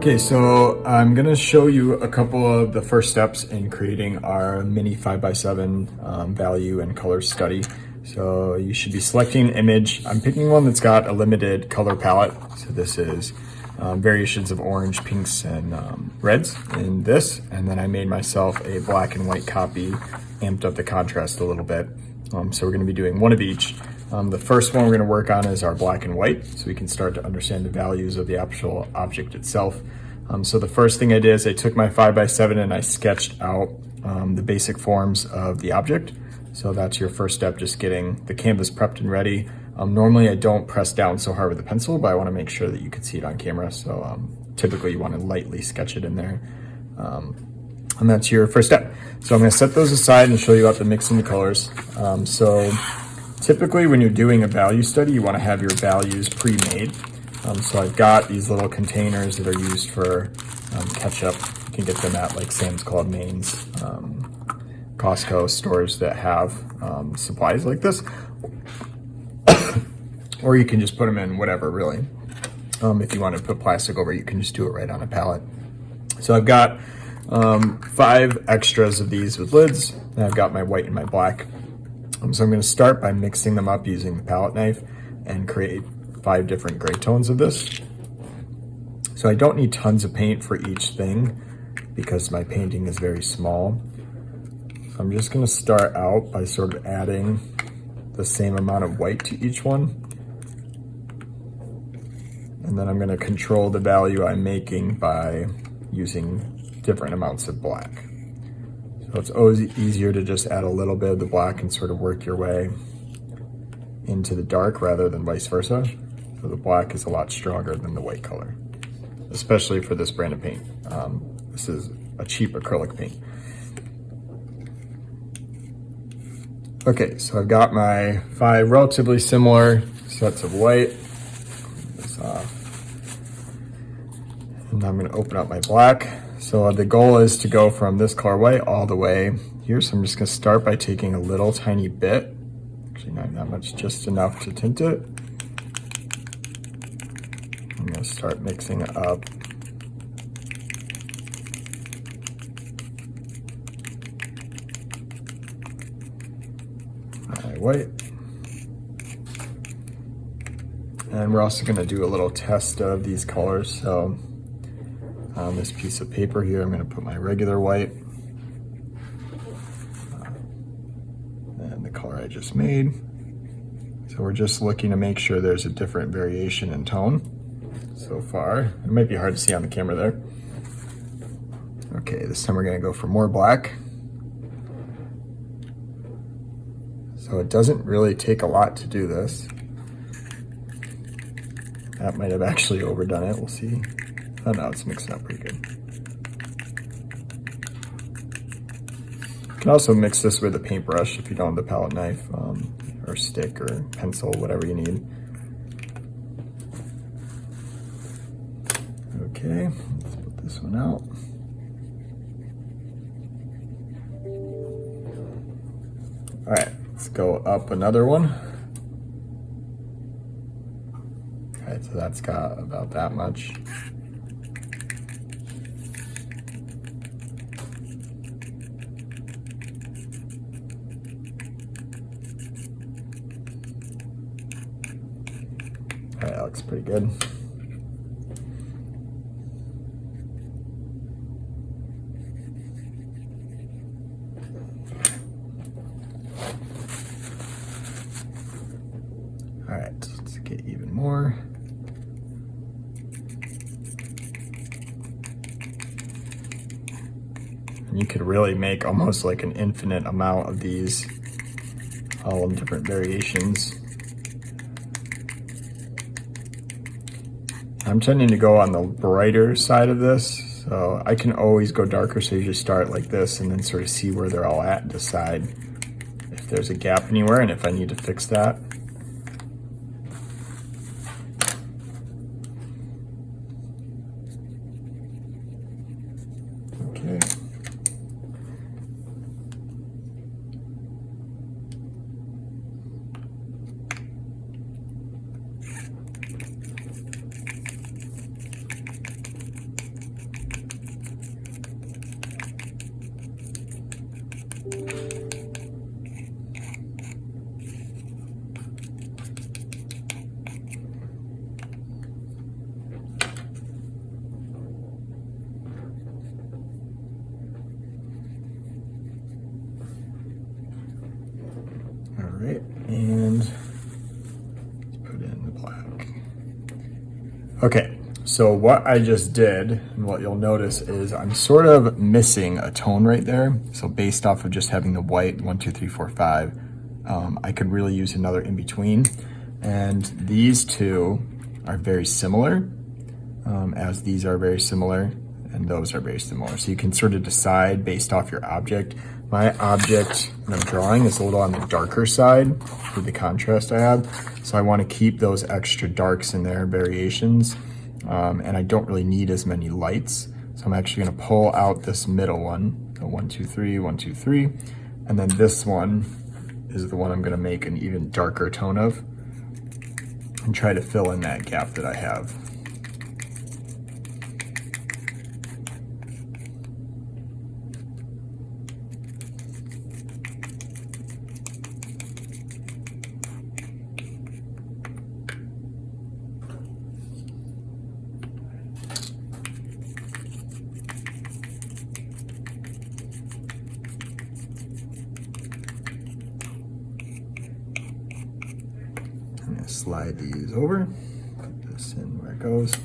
Okay, so I'm gonna show you a couple of the first steps in creating our mini 5x7 value and color study. So you should be selecting an image. I'm picking one that's got a limited color palette. So this is variations of orange, pinks, and reds in this. And then I made myself a black and white copy, amped up the contrast a little bit. So we're gonna be doing one of each. The first one we're going to work on is our black and white, so we can start to understand the values of the actual object itself. So the first thing I did is I took my 5x7 and I sketched out the basic forms of the object. So that's your first step, just getting the canvas prepped and ready. Normally I don't press down so hard with a pencil, but I want to make sure that you can see it on camera. So typically you want to lightly sketch it in there. And that's your first step. So I'm going to set those aside and show you how to mix in the colors. Typically, when you're doing a value study, you want to have your values pre-made. So I've got these little containers that are used for ketchup. You can get them at like Sam's Club, Maine's, Costco stores that have supplies like this. Or you can just put them in whatever, really. If you want to put plastic over it, you can just do it right on a pallet. So I've got 5 extras of these with lids, and I've got my white and my black. So I'm going to start by mixing them up using the palette knife and create 5 different gray tones of this. So I don't need tons of paint for each thing because my painting is very small. So I'm just going to start out by sort of adding the same amount of white to each one. And then I'm going to control the value I'm making by using different amounts of black. So it's always easier to just add a little bit of the black and sort of work your way into the dark rather than vice versa. So the black is a lot stronger than the white color, especially for this brand of paint. This is a cheap acrylic paint. Okay, so I've got my 5 relatively similar sets of white. Clean this off. And I'm going to open up my black. So the goal is to go from this colorway all the way here. So I'm just going to start by taking a little tiny bit, actually not that much, just enough to tint it. I'm going to start mixing it up. My white. And we're also going to do a little test of these colors. So on this piece of paper here, I'm going to put my regular white and the color I just made. So we're just looking to make sure there's a different variation in tone so far. It might be hard to see on the camera there. Okay, this time we're going to go for more black. So it doesn't really take a lot to do this. That might have actually overdone it, we'll see. Oh no, it's mixing up pretty good. You can also mix this with a paintbrush if you don't have the palette knife, or stick or pencil, whatever you need. Okay, let's put this one out. All right, let's go up another one. All right, so that's got about that much. All right, that looks pretty good. All right, let's get even more. And you could really make almost like an infinite amount of these, all in different variations. I'm tending to go on the brighter side of this, so I can always go darker, so you just start like this and then sort of see where they're all at and decide if there's a gap anywhere and if I need to fix that. Okay. All right, and let's put in the black. Okay, so what I just did, and what you'll notice is I'm sort of missing a tone right there. So based off of just having the white 1, 2, 3, 4, 5, I could really use another in between. And these two are very similar, as these are very similar, and those are very similar. So you can sort of decide based off your object. My object that I'm drawing is a little on the darker side for the contrast I have. So I want to keep those extra darks in there, variations, and I don't really need as many lights. So I'm actually going to pull out this middle one, the 1, 2, 3, 1, 2, 3, and then this one is the one I'm going to make an even darker tone of and try to fill in that gap that I have. I'm going to slide these over, put this in where it goes.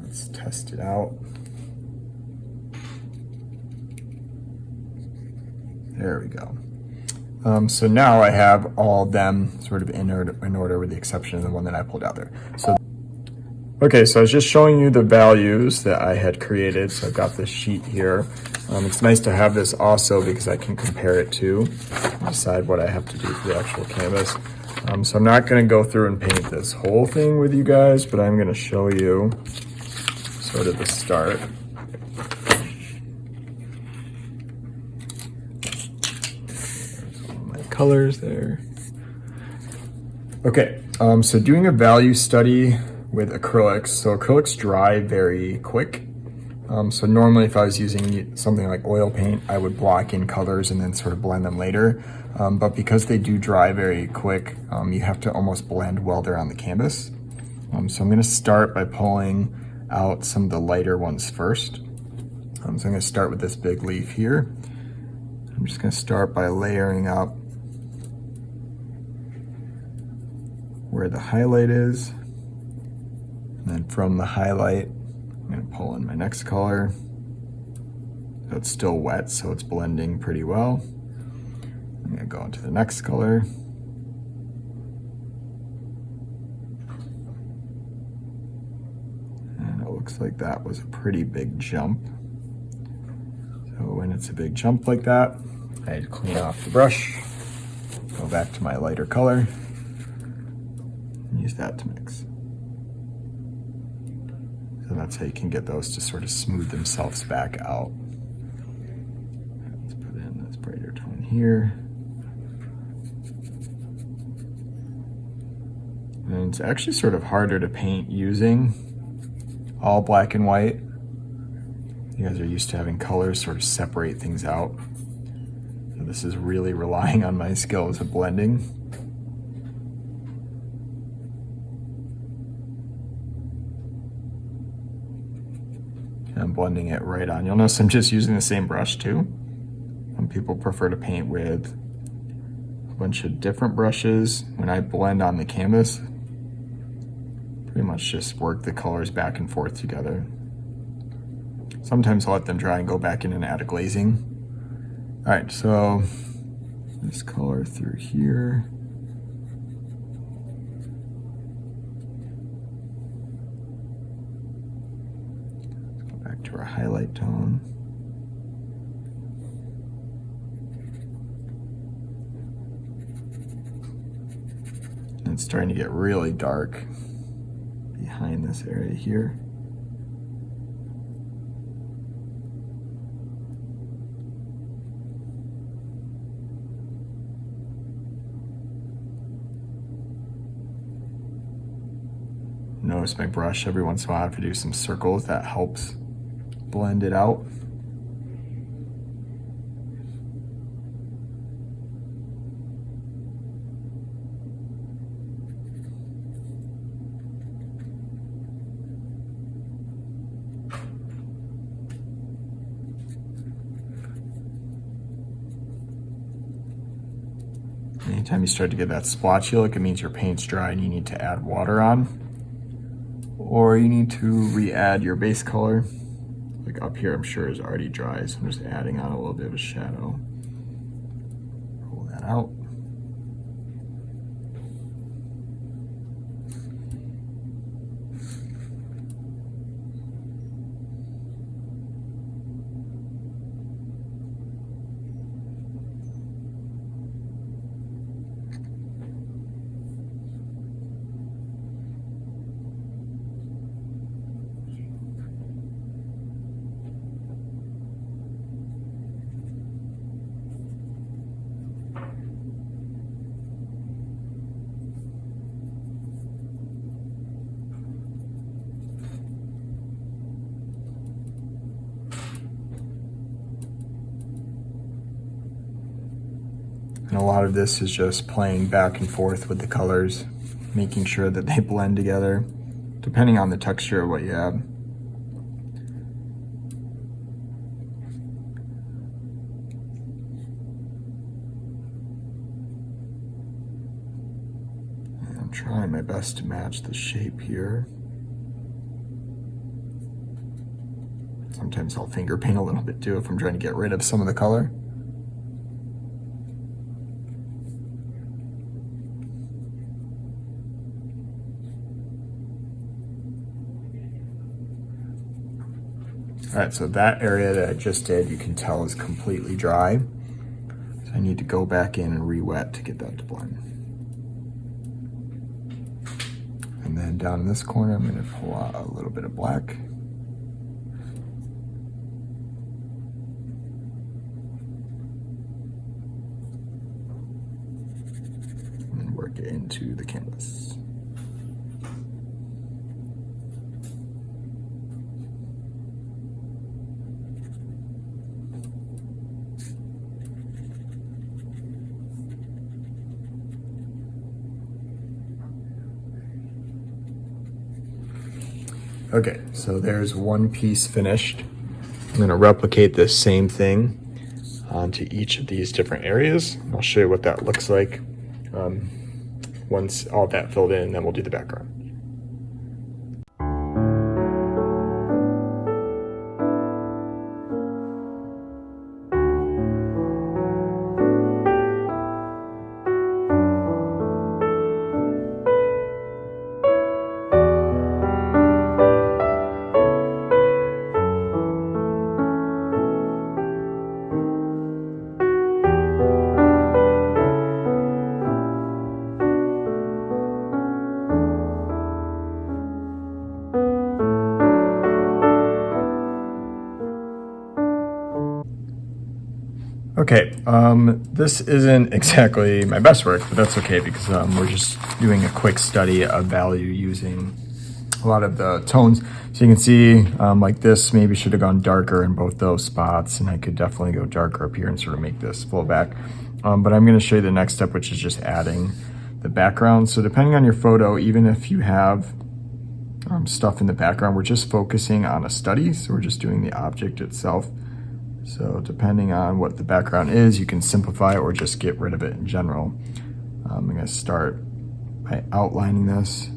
Let's test it out. There we go. So now I have all of them sort of in order with the exception of the one that I pulled out there. So, okay, so I was just showing you the values that I had created. So I've got this sheet here. It's nice to have this also because I can compare it to decide what I have to do for the actual canvas. So I'm not going to go through and paint this whole thing with you guys, but I'm going to show you sort of the start. There's all my colors there. Okay, so doing a value study with acrylics. So acrylics dry very quick. So normally if I was using something like oil paint, I would block in colors and then sort of blend them later. But because they do dry very quick, you have to almost blend while they're on the canvas. So I'm going to start by pulling out some of the lighter ones first. So I'm going to start with this big leaf here. I'm just going to start by layering up where the highlight is. And then from the highlight, I'm going to pull in my next color. So it's still wet, so it's blending pretty well. I'm going to go into the next color. And it looks like that was a pretty big jump. So when it's a big jump like that, I clean off the brush, go back to my lighter color, and use that to mix. So that's how you can get those to sort of smooth themselves back out. Let's put in this brighter tone here. And it's actually sort of harder to paint using all black and white. You guys are used to having colors sort of separate things out. So this is really relying on my skills of blending. And I'm blending it right on. You'll notice I'm just using the same brush too. Some people prefer to paint with a bunch of different brushes. When I blend on the canvas, pretty much just work the colors back and forth together. Sometimes I'll let them dry and go back in and add a glazing. All right, so this color through here. Let's go back to our highlight tone. And it's starting to get really dark behind this area here. Notice my brush every once in a while I have to do some circles. That helps blend it out. Anytime you start to get that splotchy look, it means your paint's dry and you need to add water on. Or you need to re-add your base color. Like up here, I'm sure is already dry, so I'm just adding on a little bit of a shadow. Pull that out. And a lot of this is just playing back and forth with the colors, making sure that they blend together, depending on the texture of what you add. And I'm trying my best to match the shape here. Sometimes I'll finger paint a little bit too if I'm trying to get rid of some of the color. All right, so that area that I just did, you can tell is completely dry. So I need to go back in and re-wet to get that to blend. And then down in this corner, I'm gonna pull out a little bit of black. And then work it into the canvas. Okay, so there's one piece finished. I'm gonna replicate this same thing onto each of these different areas. I'll show you what that looks like once all that filled in, then we'll do the background. Okay, this isn't exactly my best work, but that's okay because we're just doing a quick study of value using a lot of the tones. So you can see like this maybe should have gone darker in both those spots, and I could definitely go darker up here and sort of make this flow back. But I'm gonna show you the next step, which is just adding the background. So depending on your photo, even if you have stuff in the background, we're just focusing on a study. So we're just doing the object itself. So depending on what the background is, you can simplify or just get rid of it in general. I'm gonna start by outlining this.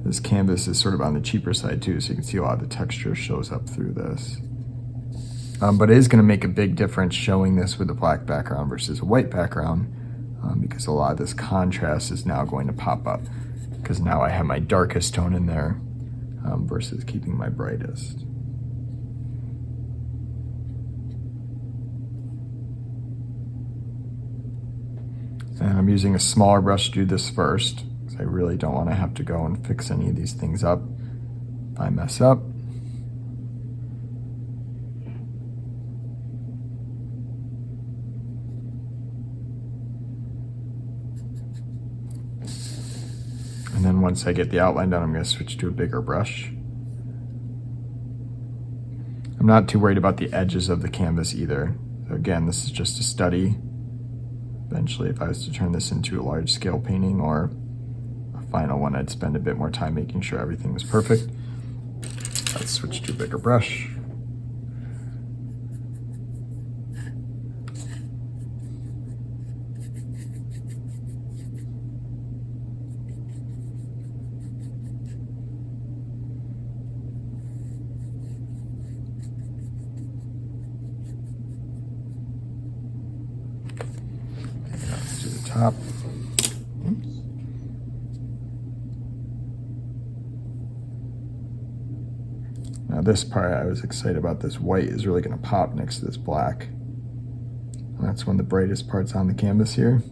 This canvas is sort of on the cheaper side too, so you can see a lot of the texture shows up through this. But it is gonna make a big difference showing this with a black background versus a white background because a lot of this contrast is now going to pop up because now I have my darkest tone in there versus keeping my brightest. And I'm using a smaller brush to do this first, because I really don't want to have to go and fix any of these things up if I mess up. And then once I get the outline done, I'm going to switch to a bigger brush. I'm not too worried about the edges of the canvas either. So again, this is just a study. Eventually, if I was to turn this into a large scale painting or a final one, I'd spend a bit more time making sure everything was perfect. Let's switch to a bigger brush. top. Now this part, I was excited about. This white is really going to pop next to this black. And that's one of the brightest parts on the canvas here.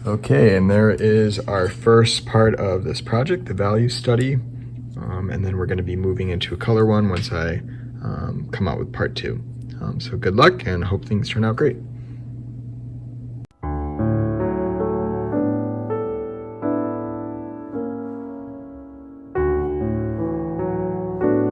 Okay, and there is our first part of this project, the value study. And then we're going to be moving into a color one once I come out with part 2. So good luck and hope things turn out great.